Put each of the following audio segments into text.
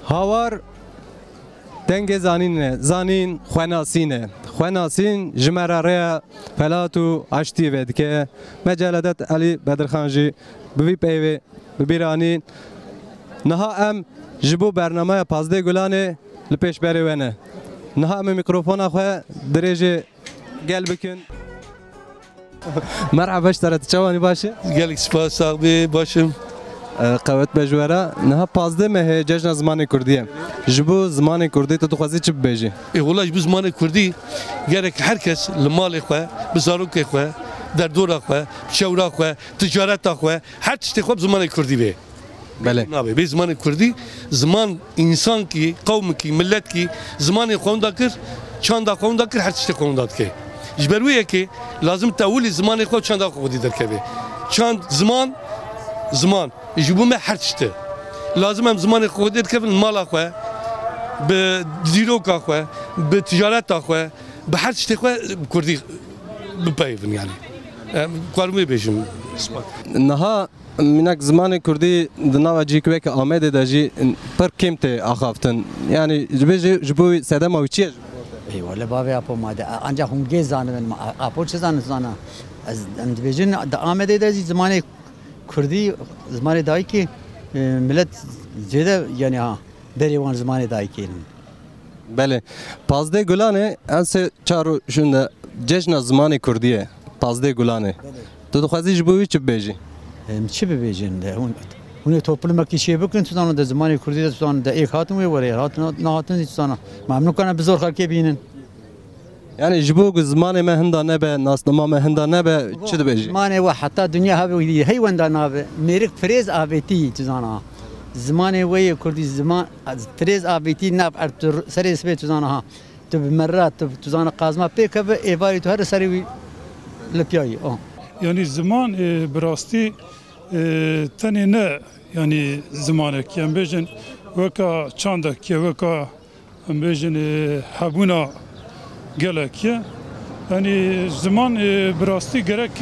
Havar denge zanine, zanin xwenasine. Xwenasin jimerare pelatu aşti vedke. Mecaladet Ali Bedirxanji bi peyve bi biranin. Naha em jibo bernamaya Pazdê Gulanê li pêşberê we ne. Niha em mikrofona xwe dirêjê gel bikin. Merhaba iştaret çawanî baş e? Gelek spas abi başım. Qewet bejwera niha Pazdê me heye cejna zimanê Kurdî ye. Ji bo zimanê Kurdî tu dixwazî çi bibêjî? Valla bu zamanı Kurdî gerek herkes li malê xwe, bi zarokê xwe, derdora xwe, şewra xwe, ticareta xwe, her tiştê xwe bi zimanê Kurdî bê. Belê. Nabê bê zimanê Kurdî ziman insan ki, qewm ki, millet ki zimanê xwe da kir, çanda xwe da kir, her tiştê xwe da dike. Ji ber wê yekê lazim tewilî zimanê xwe çanda xwe xwedî derkeve. Çand ziman ji bo me her tiştê. Lazım em zimanê xwe xwedî derkevin mala xwe, bi dîroka xwe, bi ticareta xwe, bi her tiştê xwe Kurdî bipeyivin yani. Karim wê bêjim. Niha minak zimanê Kurdî di nava cîkiveke Amedê de jî pir kêm tê axaftin. Yani ji bo sedema wî çi ye? Eyvallah bavê apo made. Ancak hûn gê zanibin. Apo çi zanin zana? Ez em dibêjin di Amedê de jî zimanê Kurdî zimanê dayîkê millet zêde yani ha derê wan zimanê dayîkê. Belê. Pazdê Gulanê em sê çaro şunda cejna zimanê Kurdî ye. Pazdê Gulanê. Tu dixwazî ji bo wî çi bibêjî? Em çi bibêjin de hûn ê toplumekî şê bikin tu zanin de zimanê Kurdî de tu zanin de êk hatin wê were hatin nahatin jî tu zanin. Memnûn kana bi zor xelkê bînin. Yani ji bo zimanê me hinda nebe, nasnama me hinda nebe çi dibêjî? Zimanê we heta dünya hevê hey wenda nabe. Mêrik firêz avêtî tu zana. Zimanê we yê Kurdî ziman firêz avêtî nav ertur serê sibê tu zana ha. Tu bi merra tu zana qazma pêkeve êvarî tu her serê wî li piyayî. Yani zaman birastî tenê ne yani zamanek em bêjin weka çandekê weka em bêjin hebûna gelek ye. Yani zaman birastî gerek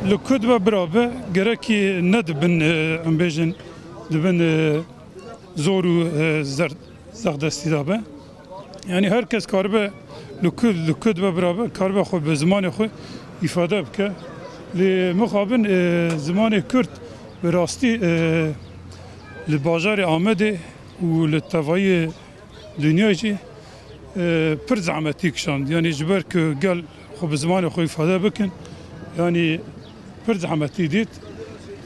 li kud ve birabe gerekî ne dibin em bêjin dibin zor û zerdestî dabe. Yani herkes karibe li kud ve birabe karibe xwe bi zimanê xwe ifade bike. Li muqabil zimanê Kurd bi rastî li bajarê Amedê û li tevayê dünyayê jî pir zehmetî kişand. Yani ji ber ku gel xwe bi zimanê xwe ifade bikin yani pir zehmetî dît.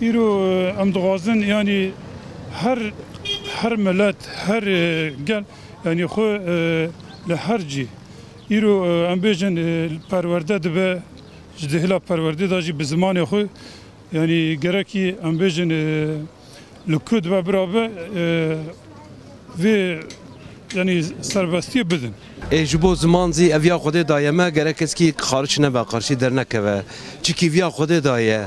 Îro em dixwazin yani her millet her gel yani xwe li her cî îro em bêjin perwerde dibe ji dihila perwerdê da jî bi zimanê xwe yani gerekî em bêjin li kud ve birabe vê yani serbestiyê bidin. Ji bo ziman zî eviya Xwedê daye me gerek keskî xariç nebe qarşî dernekeve. Çikî viya Xwedê daye,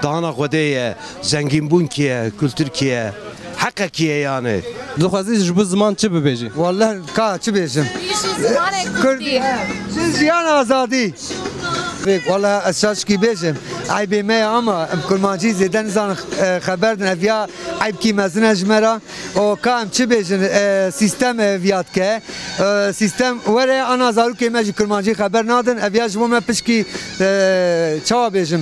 dahana Xwedê ye, zengînbûn ki ye, kültür ki ye, heqekî ye yani. Dixwazî ji bo ziman çi bibêjî? Vallahi ka çi bêjim. Kurdî. Jiyan azadî. Vallahi esas ki bêjim. Eybê me ama em kurmancî zêde nizanin xeber din eviya eyb kî mezin ji me re. O ka em çi bêjin sistem eviya dike. Sistem were ana zarokê me ji kurmancî xeber nadin. Eviya ji bo me pişkî çawa bêjim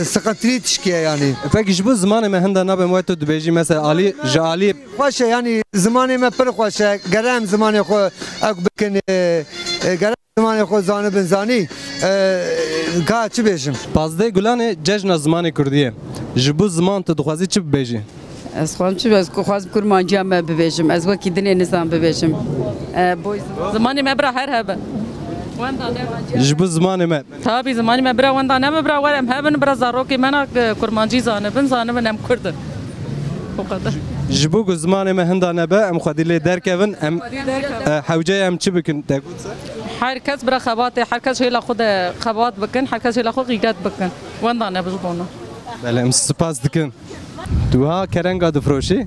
sıkıntılî tişkiye yani. Peki ji bo zimanê me hinda nabe wê tu dibêjî mesela alî ji alî Xweş e yani zimanê me pir xweş e. Gerek em zimanê xwe ew bikin gerek zimanê xwe zanibin zanî ka çi bêjim. Pazdê Gulanê cejna zimanê Kurdî ye. Ji bo ziman tu dixwazî çi bibêjî? Ez xwazim çi ez xwazim kurmanciya me bibêjim. Ez wekî dinê nizam bibêjim. Zimanê me bira her hebe. Ji bo zimanê me. Tabii zimanê me bira wenda ne bira were em hebin bira zarokê me na kurmancî zanibin em Kurdin. O kadar. Ji bo zimanê me hinda nebe em xwedî lê derkevin em hewceyê em çi bikin te got? Herkes bira xebatê, herkes hêla xwe de xebat bikin, herkes hêla xwe qîret bikin. Wenda ne biz bona. Belê em spas dikin. Tu ha kerenga difroşî?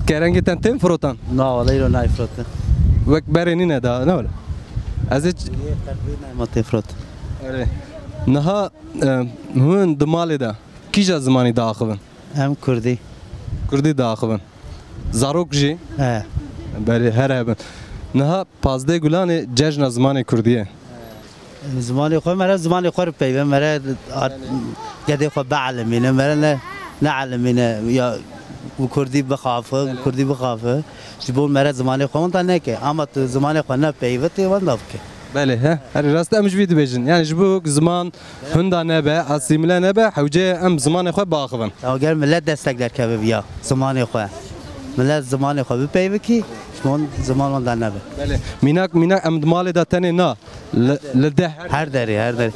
Kerengê te tên firotan? Na vallahi lo nayfrotin. Wek berê ne da ne wala? Ez hiç Ma tefrot. niha hûn di malê de kîja zimanî diaxivin? Em Kurdî. کردی داخبن زاروک جی اه بله هر هبن نها پازده گلان جشن زمان کردیه زمانی خو مرا زمانی خو پیوه مرا قد خو بعلمینه مرا نه علمینه یا کردی بخافه کردی بخافه جبول مرا زمانی خو من نه که اما تو زمانی خو نه پیوه تی وند که بله ها هر راست امش وید بجن yani جبوك زمان هندا نبه اسیمله نبه حوجه ام زمان خو باخبن اگر ملت دستگیر که بیا زمانی خو ملت زمانی خو پیوه کی شمون زمان وند نه بله میناک ام مال داتنه نه لده هر دری هر دری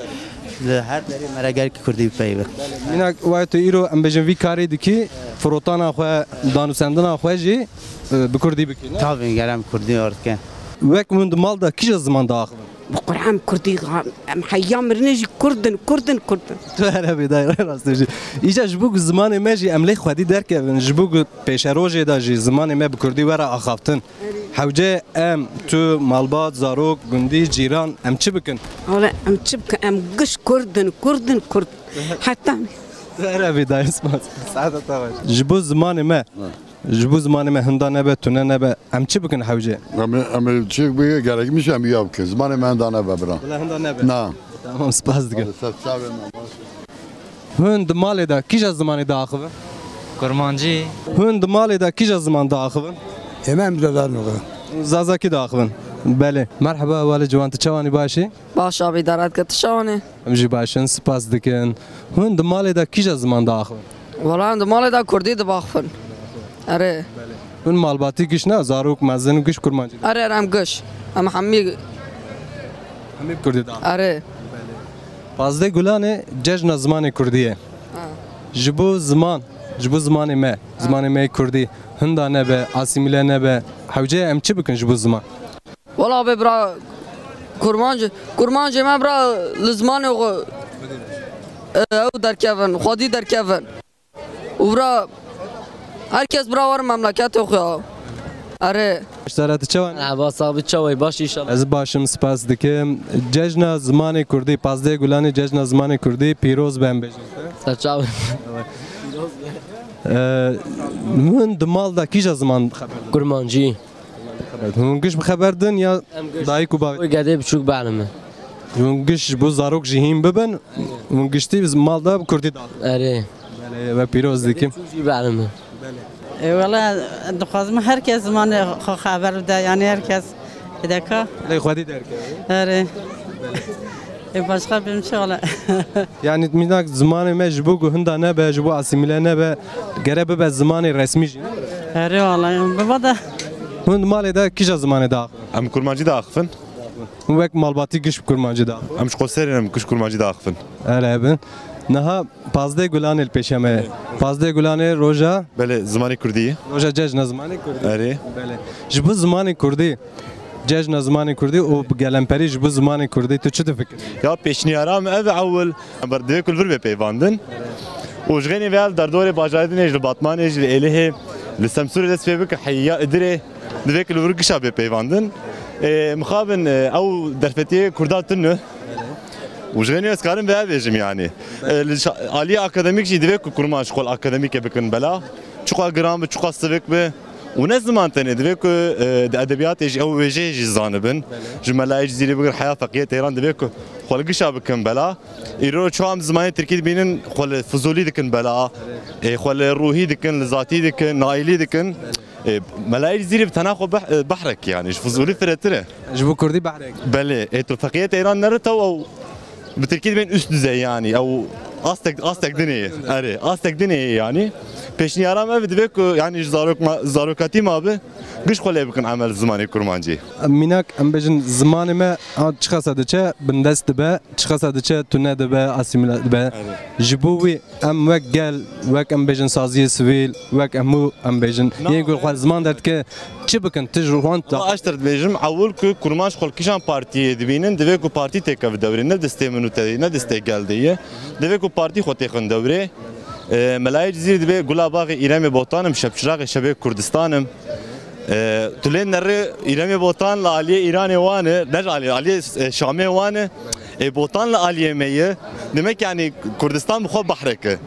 مرا گر کی کردی پیوه میناک وایتو ایرو ام بجن وی کاری دکی فروتانا خو دانو سندنا خو جی بکردی بکی نه تابین گرم کردی ارد که وک من مال دا کیش زمان داخل بقرآن كردي محيام رنجي كردن تو عربی دایر راستش ایجا جبوک زمان ماجی املی خودی درک جبوک پیش روزی داجی زمان ما بکردی ورا آخافتن حوجه ام تو مالبات زاروک گندی جیران ام چی بکن ولا ام تشبك ام قش كردن حتى تو عربی دایر اسمات سعادت آقای جبو زمان ما هندا نبه تونه نبه ام چی بکن حوجه ام چی بگه گرگ میشه ام یاب که زمان من دانه ببرم ولا هندا نبه نه تمام سپاس دیگه هند مال دا کیش زمان داخل کرمانجی هند مال دا کیش زمان داخل امام دادار نگه زازا کی داخل بله مرحبا والد جوان تشوانی باشی باش آبی دارد که تشانه امجی باشن سپاس دیگه هند مال دا کیش زمان داخل ولی هند مال دا کردی دباخفن اره اون مالباتی گیش نه زاروک مزن گیش کرمانجی اره ام گش ام همه کردی داخل اره پازده گلانه جشن زمان کردیه جبو زمان ما کردی هندا نبه اسیمیله نبه حوجه ام چی بکن جبو زمان ولی آبی برا کرمانجی ما برا لزمان او درکفن خودی درکفن و برا herkes bravo memleket okuyor. Are. اشترات چوان؟ عباس آبی چوای باش ایشان. از باشم سپاس دکم جشن زمان کردی پازده گلانه جشن زمان کردی پیروز بهم بجن. سچاو. من دمال دا کیش زمان خبر؟ کرمانجی. هونگش بخبردن یا دایی کو با؟ گده بچوک بعلمه. هونگش بو زاروک جهیم ببن هونگشتی biz mal da kurdی داد. اره. و پیروز دکم. بعلمه. والله دخوازم herkes زمان خبر ده yani herkes بدکا. لی خودی درک. آره. başka bir şey ola. Yani minak zamanı mecbu hunda ne be jbu asimile ne be gerebe be zamanı resmi. آره والله بابا هند مال da kişa zamanı da. ام كرمانجي دا اخفن Vek malbati giş kurmancı da. ام شقوسير ام كش كرمانجي دا اخفن Evet. Naha pazde gulan el peşeme. Pazde gulan roja. بله زماني كردي Roja cejna zamanı kurdi. اري Bele. Jbu zamanı kurdi. Cejna zamanı kurdi o gelemperi jbu zamanı kurdi. Tu çu fikir? يا بيشنيارام اف اول بردي كل فربه بيفاندن وجغني فيال دردوري باجاردن اج الباطمان اج الاله لسمسور دس بيبك حيا ادري ديك الورقشا بيفاندن مخابن او درفتي كرداتن وجغني اسكارن بها بيجم يعني عالي اكاديميك جي ديك كرما شغل اكاديميك بكن بلا چوقا جرام چوقا سبك به ونه زمان تاني دبيك ادبيات ايش او وجه زانبن جمله ايش زيري بقر حياه فقيه ايران دبيك خلق شابكن بلا يرو شام زمان تركي بينن خل فضولي دكن بلا خل روحي دكن ذاتي دكن نايلي دكن ملايش زيري بتناخو بحرك يعني فضولي فرتره جبو كردي بحرك بله تو فقيه ايران نرتو او بتركي بين üst düzey yani او Aztek dineyi. Ari, Aztek dineyi yani. Peşini yaram ev dibek yani zarokati abi. Gış kolay bıkın amel zamanı kurmancı. Minak em bejin zamanı me çıkasa diçe bindest dibe, çıkasa diçe tune dibe, asimile dibe. Jibuwi em vek gel, vek em bejin saziye sivil, vek emu em bejin. Yeni gül xal zaman dert ki çi bıkın tecrüban ta. Aştır bejim avul ki kurmanç xol kişan partiye dibinin dibek o parti tekav devre ne desteği tedi ne destek geldi. Dibek o parti xotekhın devre. ملايج زير دبي قلا باغي إيرامي بوطانم شبشراغي شبه كردستانم تلين نرى إيرامي بوطان لعليه إيراني وانه نجعل عليه شامي وانه بوطان لعليه مية demek yani Kurdistan بخو بحرك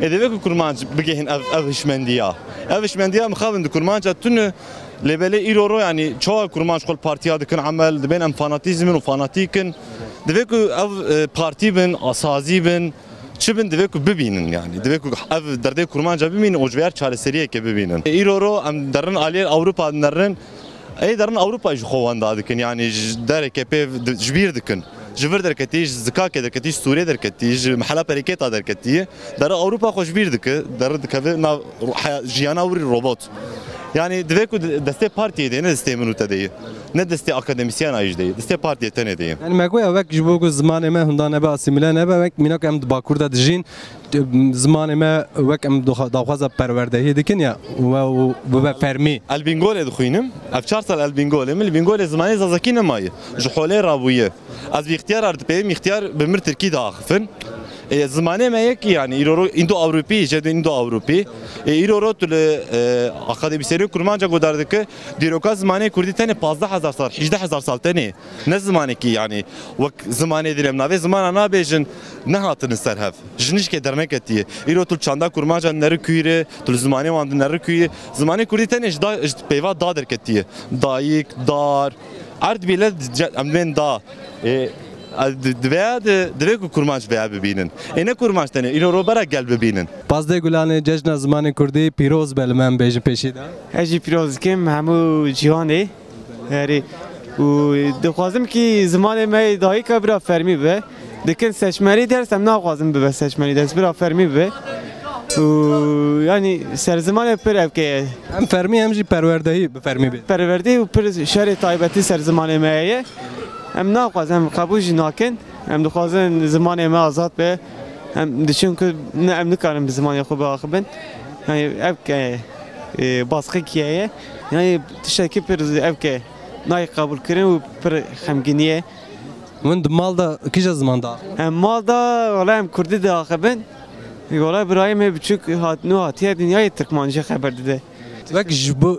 دوی کرمانج بگهین اوشمندیا اوشمندیا مخابن کرمانج تونه لبله ایرورو یعنی چه کرمانج خال پارتیا دکن عمل دبین ام فاناتیزم و فاناتیکن دوی کو او پارتی بن اسازی بن چه بن دوی کو ببینن یعنی دوی کو او درده کرمانج ببینن اوجوار چاله سریه که ببینن ایرورو ام درن عالی اوروپا درن ای درن اوروپا جو خوان دادکن یعنی دره که په جبیر دکن جبر درکتیج زکا که درکتیج سوریه درکتیج محله پریکتا درکتی در اوروپا خوش بیر دک در دکه نا جیانا وری ربات yani devek deste partiye de ne deste minuta de ne deste akademisyen ayj de deste partiye tane de yani me goya vek jbo zaman me hundan be asimile ne be vek minak em bakurda dijin zaman me vek em daxwaza perwerdehi dikin ya ve be fermi albingole dxuinim ev 4 sal albingole min albingole zamanı zazakine may jhole rabuye az bi ihtiyar art be ihtiyar be mir Türkiye da axfın زمانه ما یک یعنی ایرو ایندو اروپی جد ایندو اروپی ایرو تو اکادمیسری کرمانجا گذارده که دیروکا زمانه کردی تنه 15000 سال 18000 سال تنه نه زمانه کی یعنی وقت زمانه دیرم نوی زمان انا بیشن نه هاتن سرهف جنش که درنه کتیه ایرو تو چندا کرمانجا نر کویره تو زمانه واند نر کویه زمانه کردی تنه اجدا پیوا دادر کتیه دایک دار ارد بیلد امن دا دوی کو کرمانج بیا ببینن اینه کرمانج تنه اینو رو برا گل ببینن پازده گلانه جشن زمان کردی پیروز بلمن بیش پیشیده اجی پیروز کم همو جهانه هری و دخوازم که زمان ما دایی که برا فرمی به دکن سچمری درس هم نخوازم به سچمری درس برا فرمی به و یعنی سر زمان پر که هم فرمی هم جی پروردهی به فرمی به پروردهی و پر شهر تایبتی سر زمان مایه هم نخوازم قبولش نکن هم دخوازن زمان ما آزاد به هم دشون که نه هم نکارم زمان خوب آخبن یعنی اب که باسقی کیه یعنی تشکی پر اب که نای قبول کردن و پر خمگینیه من مال دا کجا زمان دا هم مال دا ولی هم کردی دا آخبن ولی برای من بچوک هات نو هاتیه دنیای ترکمانجی خبر داده وقت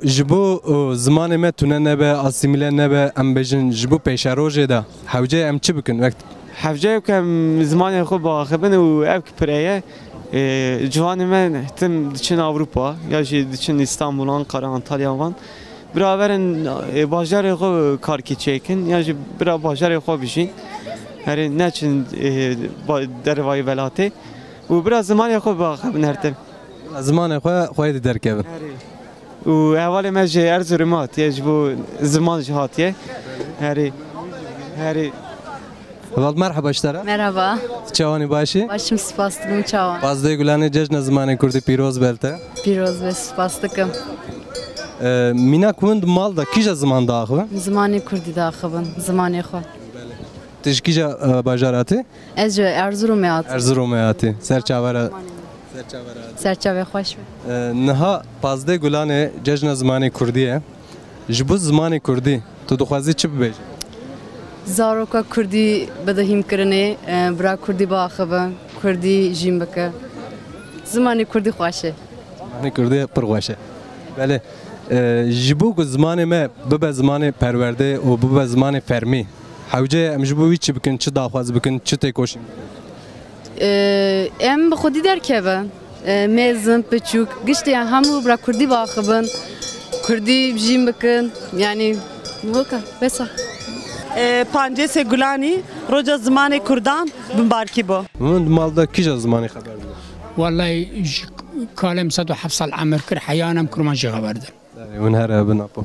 جبو زمان ما تونه نبه اسیمیله نبه ام بجن جبو پیش روزه ده حوجه ام چی بکن وقت حوجه کم زمان خوب باخبن و اب پرایه جوان من تم دچن اروپا یا جی دچن استانبول آنکارا انتالیا وان براورن باجار خو کار کی چکن یا جی برا باجار خو بشین هر نچن در وای ولاته و برا زمان خو باخبن هرتم زمان خو درکبن و اول ما جه ارزورمات یجبو زمان جهاتیه هری ولد مرحبا اشترا Merhaba. چوانی باشی Başım spastıkım çavan. پازده گلانه جشن زمان کردی پیروز بلته Piroz ve spastıkım. مینا کند مال دا کجا زمان دا آخو Zamanı kurdi daxıbın. Zamanı xo. تش کجا باجاراتی Ez Erzurum yat. ارزروم آتی سرچاوره Serçave xoş. نها پازده گلانه جشن زمان کردیه جبو زمان کردی تو دخوازی چی ببیج Zaroka kurdi bedahim kirine. Bra kurdi baxıbın. Kurdi jim beke. Zamanı kurdi xoşe. زمان کردی پرغوشه بله جبو کو زمان ما بب زمان پرورده و بب زمان فرمی حوجه ام جبو چی بکن چی داخواز بکن چی تکوشیم Em bi xudî derkeve. Mezin, piçuk. Giştê hemû bira Kurdî baxibin. Kurdî jîm bikin. Yani weka besa. Pancese Gulani, roca zamanê Kurdan bimbarkî bo. من مالدا کجا زمانی خبر بود والله كالم 107 سال عمر كر حيانم كرمانجي خبردم اون هر بناپو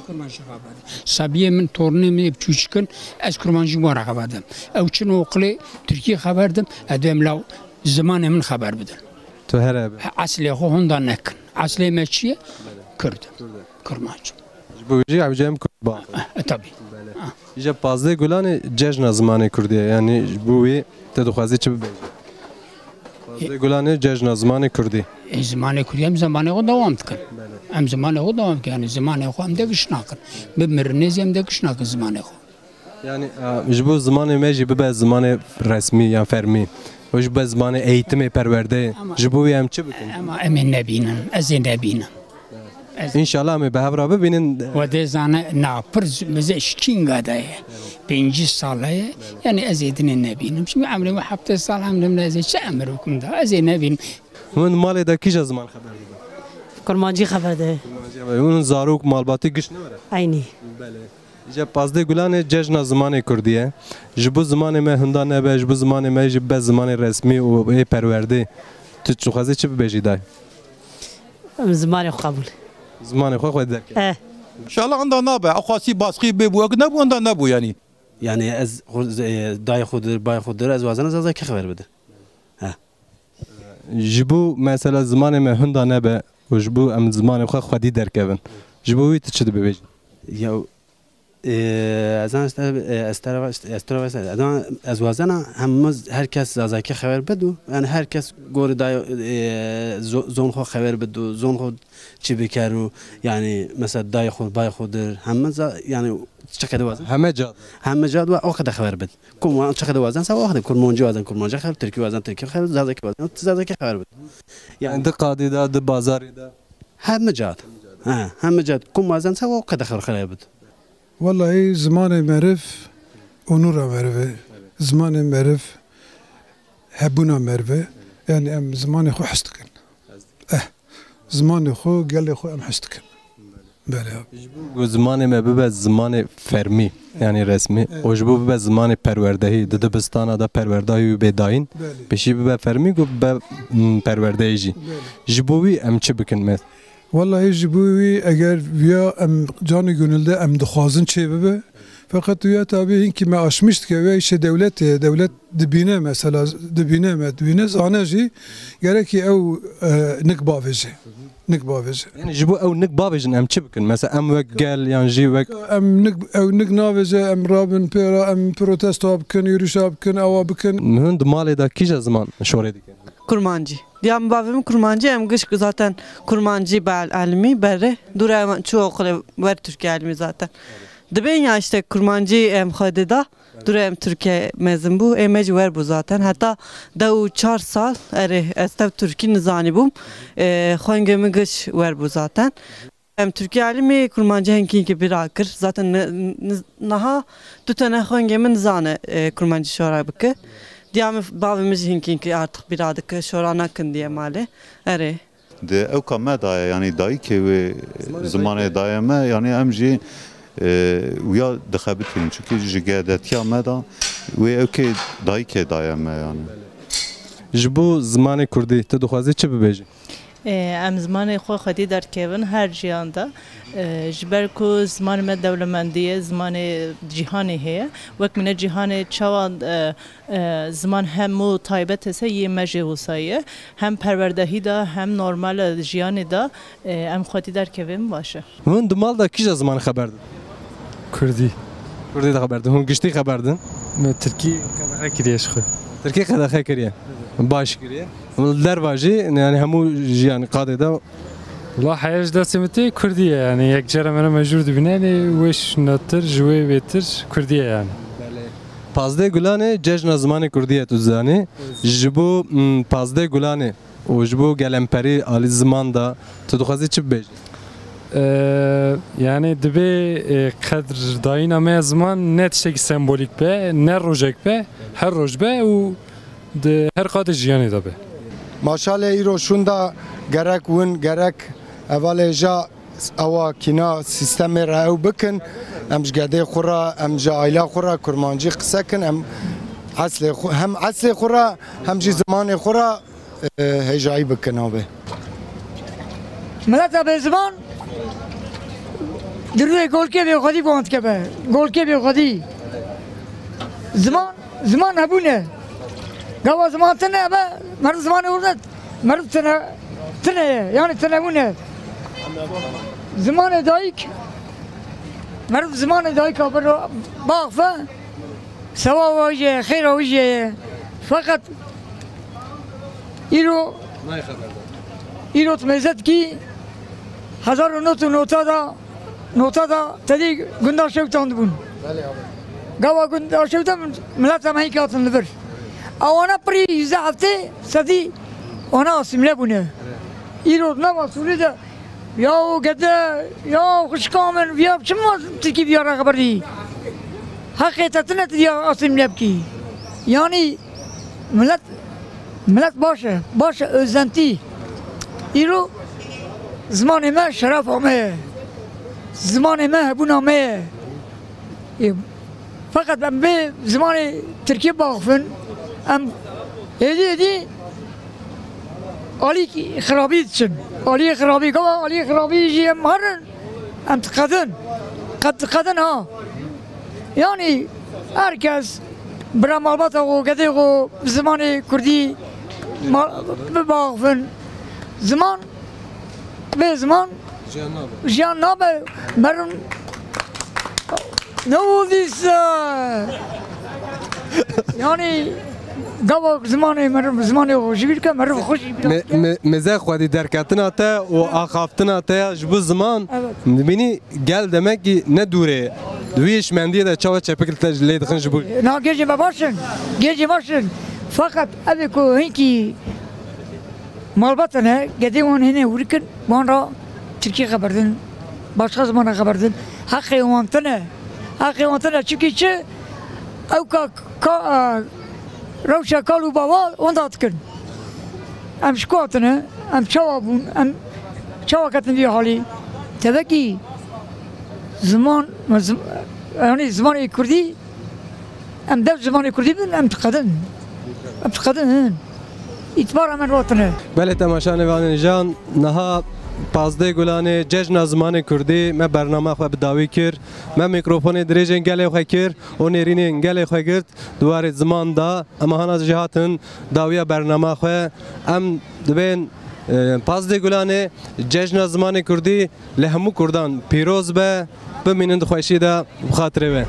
كرمانجي خبردم صبيه من تورني من بچوشكن از كرمانجي مورا خبردم او چنو وقلي تركي خبردم ادم لو زمان من خبر بدن تو هر اصلي خو هوندا نكن اصلي ماشي كرد كرمانجي بوجي عجم کرد با طبي جا پازده گلانه جشن زمانی کردیه یعنی بوی تدخوازی چی ببیج پازده گلانه جشن زمانی کردی زمان كردي هم زمان خو دوام كن هم زمان خو دوام كن يعني زمان خو هم دقش ناكن بمرنيز هم دقش ناكن زمان خو yani جبو زمان ماجي ببا زمان رسمي يعني فرمي وش بس زمان eğitimi perverde جبو يم çi bikin ama emin nebinen ezin nebinen İnşallah mi behavra bibinin و ده زانه ناپرز مزه شکینگا ده 5 ساله yani ezidini nebinem şimdi amrim hafta salam nemle çe amrukum da ezin nebin Hûn malê de kîja ziman xeber dibin? Kurmancî xeber de. Hûn zarok malbatî giş ne were? Aynî. Ji Pazdê Gulanê cejna zimanê Kurdî ye. Ji bo zimanê me hinda nebe, ji bo zimanê me jî be zimanê resmî û ê perwerdê. Tu dixwazî çi bibêjî dayê? Zimanê xwe qebûl. Zimanê xwe xwe derkeve. İnşallah ondan nabe. Akhasi baskı be bu ne bu ondan ne bu yani. Yani ez dayê xudir, bayê xudir ez wazana zaza kî xeber bide. Ji bo mesela zimanê me hinda nebe û ji bo em zimanê xwe xwedî derkevin. Ji bo wî tu çi dibêjî? Ya ez wazana hemimiz herkes zazaki xeber bidu. Yani herkes gori dayê zon xwe xeber bidu, zon xwe çi bikeru. Yani mesela dayê xwe bayê xudir hemimiz yani çi wazan? Heme cad ve o kadar xeber bid. Kum çi wazan sa o kadar kurmancı wazan kurmancı xeber, Türkiye wazan Türkiye xeber, zazaki wazan zazaki xeber bid. Yani di qadî da di bazarê da heme cad. Heme cad kum wazan sa o kadar xeber bid. Vallahi zamanı merif onura merve. Zamanı merif hebuna merve. Yani em zamanı xo hastkin. Zamanı xo gelli xo em hastkin. Böyle. Bu zamanı me bibe zamanı fermi yani resmi. O ji bo bibe zamanı perwerdehî di dibistana da perwerdehî bê dayîn. Pêşî bibe fermi û bibe perwerdehî jî. Ji bo wî em çi bikin me? Vallahi ji bo wî eger viya em canı gönülde em dixwazin çê bibe. Fakat viya tabi hinkî me aşmıştık ve işe devletê, devlet dibîne mesela dibîne zane jî gerekî ew nik bavêje. Nik bavêje. Yani ji bo ew nik bavêjin em çi bikin? Mesela em wek gel yan jî wek ew nik navêje em rabin pêra em protesto bikin, yürüyüşa bikin, ewa bikin. Hûn di malê da kîja ziman şorê dikin? Kurmancı. Diyam babam kurmancı hem kış zaten kurmancı bel elmi bere dura çoğu okula var Türkiye elmi zaten. Dibin ya işte kurmancı hem xadida dura hem Türkiye mezun bu emeci var bu zaten. Hatta da 4 sal estev Türkiye nizani bum. Xangemi kış var bu zaten. Hem Türkiye elmi kurmancı henki bir akır zaten naha tutana xangemi nizane kurmancı şora bıkı. Diyam babamız hinki artık bir adık şorana kın diye mali. Ere. De ev kamme daya yani dayı ki ve zamanı dayama yani emci uya dixabitin çünkü jigadet ya meda ve ev ki dayı ki dayama yani. Ji bo zimanê Kurdî tu dixwazî çi bibêjî? Em zimanê xwe xwedî derkevin her jiyanda. Ji ber ku zimanê me dewlemendiye, zimanê cîhanê heye. Wek mine cîhanê çawa ziman hemû taybet hese yê me jê wisa ye. Hem perwerdehî da hem normal jiyanê da em xwedî derkevin baş e. Hûn di mal da kîja zimanê xeber dibin? Kurdî. Kurdî de xeber dibin. Hûn giştî xeber din? Me Tirkî qedexe kiriye ji xwe. Tirkî qedexe kiriye. Baş kiriye. Derva jî yani hemû jiyanê qadê da La hayaj destê me tê Kurdî ye yani yek cara me mecbûr dibîne yani wêş netir ji wê vêtir Kurdî ye yani. Pazdê Gulanê cejna zimanê Kurdî ye tu zanî. Ji bo Pazdê Gulanê û ji bo gelemperî alî ziman da tu dixwazî çi bibêjî? Yani dibe kadr dayına me ziman ne tiştekî sembolîk be, ne rojek be, her roj be û di her qadê jiyanê de be. Maşalê îro şûn da gerek win gerek evalê ja ewa kîna sîstemê re ew bikin em ji gedê xwe re em ji aîla xwe re kurmancî qisekin em hem eslê xwe re hem jî zimanê xwe re hêjayî bikin avê. Mileta bê ziman di rûyê golkevê xwedî bond keve. Golkevê xwedî. Ziman hebûne. Gava ziman tune be merv zimanê hûrnet. Merv tune ye yani tune bûne. Zimanê dayîk merv zimanê dayîk bir baxfe sewa wî ye xêra wî ye fakat îro mêzet kî 1900 nota da tedî gunda şewtan dibûn. Gava gunda şewtan millet em heyî hatin li vir. Awana pirî yüzde heftê sedî ona asîmle bûne. Îro nema Sûrî de ya gede ya xuşka min ya çima Tirkî biyara xeber dî. Heqê te tune diye asîmle bikî. Yani millet baş e özentî. ایرو زمان ما شرف همه زمان ما هبون همه فقط ام به زمان ترکیه باخفن ام هدی علی خرابی دچن علی خرابی گوا علی خرابی جی ام هرن ام تقدن ها yani herkes bira malbata o gede o zamanı Kurdi bakın zaman ve zaman jiyan nabe merun ne olduysa yani gavak zamanı merun zamanı o jibirke merun hoş meze xwedî derketina te û axaftina te ji bu ziman bînî gel demek ki ne dûrê Duyuş işmendiye de çava çepekilte lê dixin ji bu na gece başın fakat ev ku hinki malbatane gede on hene urikin bana Türkiye haberdin başka zamana haberdin hakkı wantane çünkü ev ka Ravşa kalu baba onda tıkın. Em şkuatını, em çavabun, em çavakatın bir hali. Tabii ki zaman yani zaman Kurdi em dev zaman Kurdi bin em tıkadın. İtibar hemen vatanı. Bele temaşa nevanên jan niha Pazdê gulanê cejna zimanê Kurdî me bername xwe bi dawî kir me mikrofonê dirêjên gelê xwe kir û nêrînên gelê xwe girt di warê ziman da em hana jî hatin dawiya bername xwe em dibên Pazdê gulanê cejna zimanê Kurdî li hemû Kurdan pîroz be bimînin di xweşî de bi xatirê we